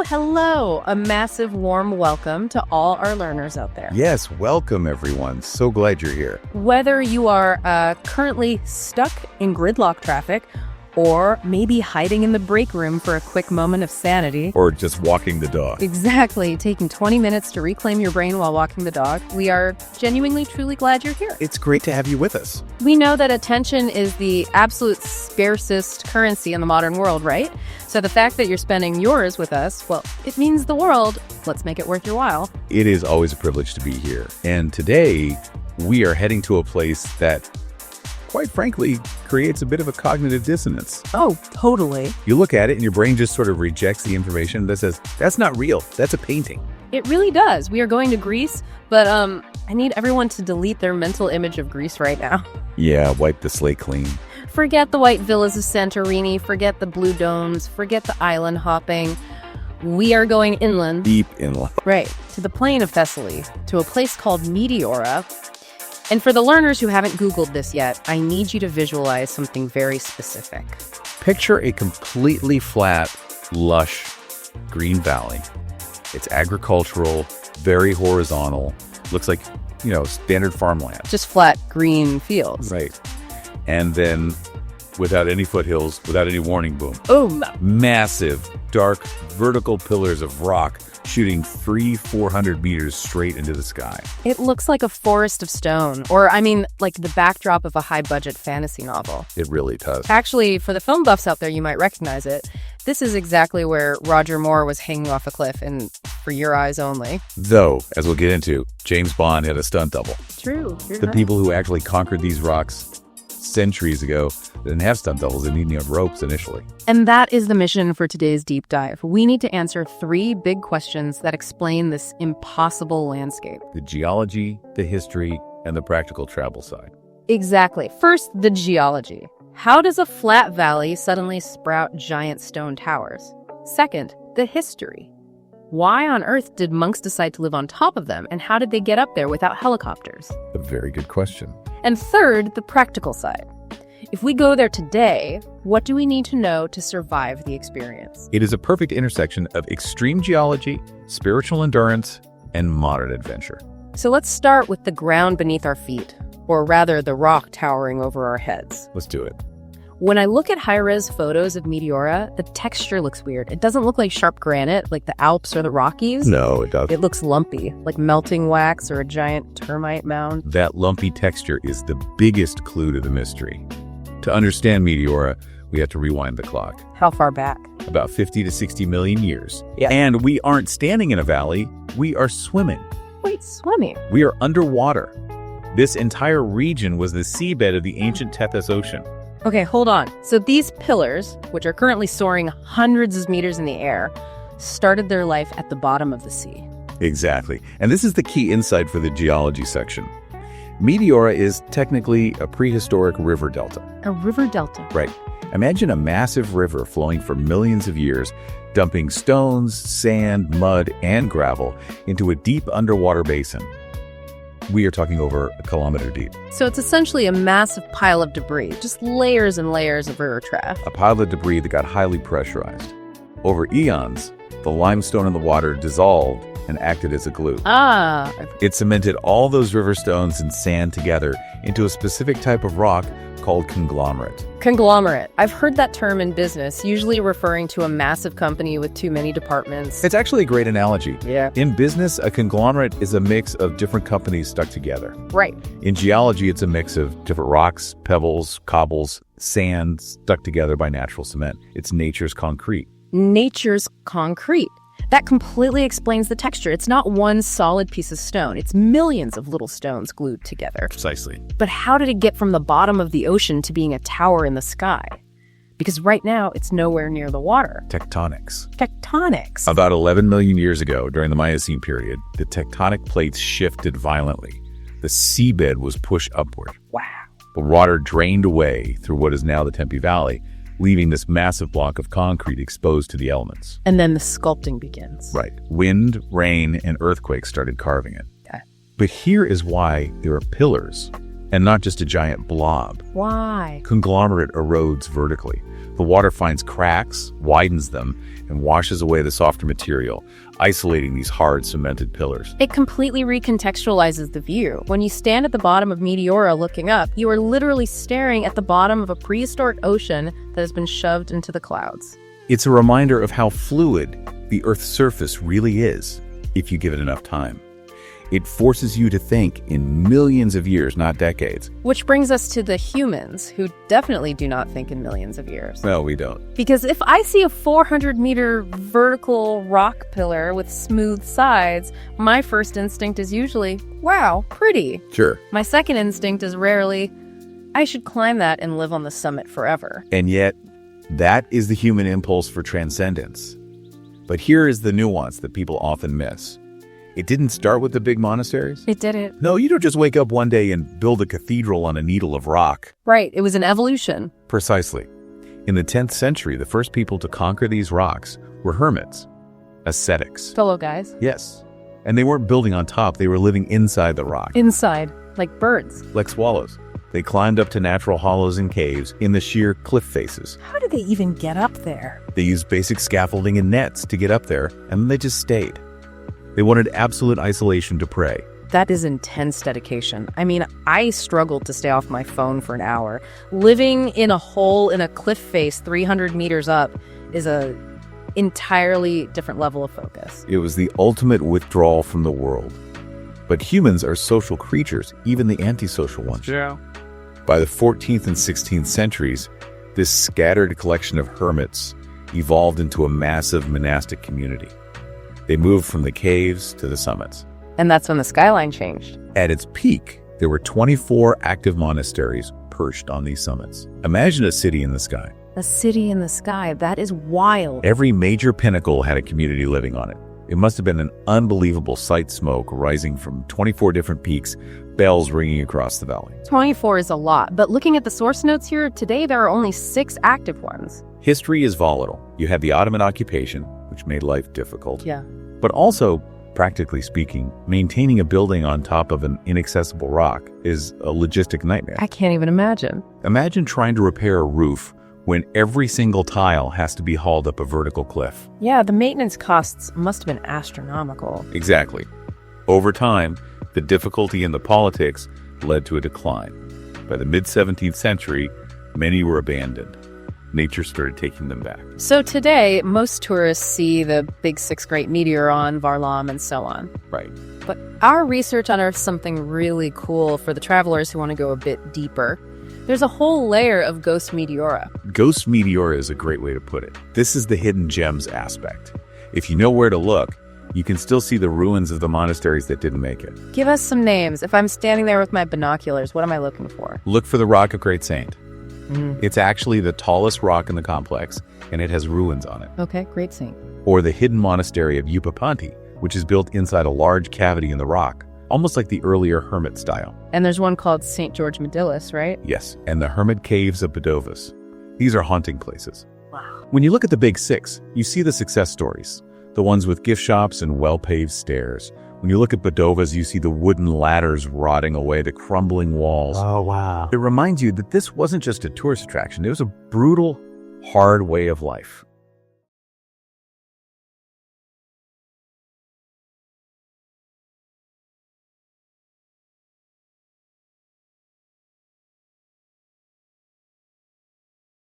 Hello. A massive warm welcome to all our learners out there. Yes, welcome everyone. So glad you're here. Whether you are currently stuck in gridlock traffic, or maybe hiding in the break room for a quick moment of sanity. Or just walking the dog. Exactly. Taking 20 minutes to reclaim your brain while walking the dog. We are genuinely, truly glad you're here. It's great to have you with us. We know that attention is the absolute scarcest currency in the modern world, right? So the fact that you're spending yours with us, well, it means the world. Let's make it worth your while. It is always a privilege to be here. And today, we are heading to a place that, quite frankly, creates a bit of a cognitive dissonance. Oh, totally. You look at it and your brain just sort of rejects the information that says, that's not real, that's a painting. It really does. We are going to Greece, but I need everyone to delete their mental image of Greece right now. Yeah, wipe the slate clean. Forget the white villas of Santorini, forget the blue domes, forget the island hopping. We are going inland. Deep inland. Right, to the plain of Thessaly, to a place called Meteora. And for the learners who haven't Googled this yet, I need you to visualize something very specific. Picture a completely flat, lush, green valley. It's agricultural, very horizontal, looks like, standard farmland. Just flat, green fields. Right. And then, without any foothills, without any warning boom. Boom! Massive, dark, vertical pillars of rock shooting 400 meters straight into the sky. It looks like a forest of stone, or like the backdrop of a high-budget fantasy novel. It really does. Actually, for the film buffs out there, you might recognize it. This is exactly where Roger Moore was hanging off a cliff, and for your eyes only. Though, as we'll get into, James Bond had a stunt double. True. The people who actually conquered these rocks centuries ago didn't have stunt doubles. They needed ropes initially. And that is the mission for today's deep dive. We need to answer 3 big questions that explain this impossible landscape. The geology, the history, and the practical travel side. Exactly. First, the geology. How does a flat valley suddenly sprout giant stone towers? Second, the history. Why on earth did monks decide to live on top of them, and how did they get up there without helicopters? A very good question. And third, the practical side. If we go there today, what do we need to know to survive the experience? It is a perfect intersection of extreme geology, spiritual endurance, and modern adventure. So let's start with the ground beneath our feet, or rather the rock towering over our heads. Let's do it. When I look at high-res photos of Meteora, the texture looks weird. It doesn't look like sharp granite like the Alps or the Rockies. No, it doesn't. It looks lumpy, like melting wax or a giant termite mound. That lumpy texture is the biggest clue to the mystery. To understand Meteora, we have to rewind the clock. How far back? About 50 to 60 million years. Yeah. And we aren't standing in a valley, we are swimming. Wait, swimming? We are underwater. This entire region was the seabed of the ancient Tethys Ocean. Okay, hold on. So these pillars, which are currently soaring hundreds of meters in the air, started their life at the bottom of the sea. Exactly. And this is the key insight for the geology section. Meteora is technically a prehistoric river delta. A river delta? Right. Imagine a massive river flowing for millions of years, dumping stones, sand, mud, and gravel into a deep underwater basin. We are talking over a kilometer deep. So it's essentially a massive pile of debris, just layers and layers of river trash. A pile of debris that got highly pressurized. Over eons, the limestone in the water dissolved and acted as a glue. It cemented all those river stones and sand together into a specific type of rock called conglomerate. Conglomerate. I've heard that term in business, usually referring to a massive company with too many departments. It's actually a great analogy. Yeah. In business, a conglomerate is a mix of different companies stuck together. Right. In geology, it's a mix of different rocks, pebbles, cobbles, sand stuck together by natural cement. It's nature's concrete. Nature's concrete. That completely explains the texture. It's not one solid piece of stone. It's millions of little stones glued together. Precisely. But how did it get from the bottom of the ocean to being a tower in the sky? Because right now, it's nowhere near the water. Tectonics. Tectonics. About 11 million years ago, during the Miocene period, the tectonic plates shifted violently. The seabed was pushed upward. Wow. The water drained away through what is now the Tempe Valley, leaving this massive block of concrete exposed to the elements. And then the sculpting begins. Right. Wind, rain, and earthquakes started carving it. Okay. But here is why there are pillars, and not just a giant blob. Why? Conglomerate erodes vertically. The water finds cracks, widens them, and washes away the softer material, isolating these hard, cemented pillars. It completely recontextualizes the view. When you stand at the bottom of Meteora looking up, you are literally staring at the bottom of a prehistoric ocean that has been shoved into the clouds. It's a reminder of how fluid the Earth's surface really is, if you give it enough time. It forces you to think in millions of years, not decades. Which brings us to the humans, who definitely do not think in millions of years. Well, we don't. Because if I see a 400-meter vertical rock pillar with smooth sides, my first instinct is usually, wow, pretty. Sure. My second instinct is rarely, I should climb that and live on the summit forever. And yet, that is the human impulse for transcendence. But here is the nuance that people often miss. It didn't start with the big monasteries. It didn't. No, you don't just wake up one day and build a cathedral on a needle of rock. Right, it was an evolution. Precisely. In the 10th century, the first people to conquer these rocks were hermits, ascetics. Fellow guys. Yes. And they weren't building on top, they were living inside the rock. Inside, like birds. Like swallows. They climbed up to natural hollows and caves in the sheer cliff faces. How did they even get up there? They used basic scaffolding and nets to get up there, and then they just stayed. They wanted absolute isolation to pray. That is intense dedication. I mean, I struggled to stay off my phone for an hour. Living in a hole in a cliff face 300 meters up is a entirely different level of focus. It was the ultimate withdrawal from the world. But humans are social creatures, even the antisocial ones. Yeah. By the 14th and 16th centuries, this scattered collection of hermits evolved into a massive monastic community. They moved from the caves to the summits. And that's when the skyline changed. At its peak, there were 24 active monasteries perched on these summits. Imagine a city in the sky. A city in the sky, that is wild. Every major pinnacle had a community living on it. It must have been an unbelievable sight, smoke rising from 24 different peaks, bells ringing across the valley. 24 is a lot, but looking at the source notes here, today there are only 6 active ones. History is volatile. You had the Ottoman occupation, which made life difficult. Yeah. But also, practically speaking, maintaining a building on top of an inaccessible rock is a logistic nightmare. I can't even imagine. Imagine trying to repair a roof when every single tile has to be hauled up a vertical cliff. Yeah, the maintenance costs must have been astronomical. Exactly. Over time, the difficulty and the politics led to a decline. By the mid-17th century, many were abandoned. Nature started taking them back. So today, most tourists see the big 6 great Meteoron, Varlam, and so on. Right. But our research unearthed something really cool for the travelers who want to go a bit deeper. There's a whole layer of Ghost Meteora. Ghost Meteora is a great way to put it. This is the hidden gems aspect. If you know where to look, you can still see the ruins of the monasteries that didn't make it. Give us some names. If I'm standing there with my binoculars, what am I looking for? Look for the Rock of Great Saint. It's actually the tallest rock in the complex, and it has ruins on it. Okay, Great Saint. Or the hidden monastery of Yupapanti, which is built inside a large cavity in the rock, almost like the earlier hermit style. And there's one called St. George Medillus, right? Yes, and the hermit caves of Badovas. These are haunting places. Wow. When you look at the big 6, you see the success stories, the ones with gift shops and well-paved stairs. When you look at Badovas, you see the wooden ladders rotting away, the crumbling walls. Oh, wow. It reminds you that this wasn't just a tourist attraction. It was a brutal, hard way of life.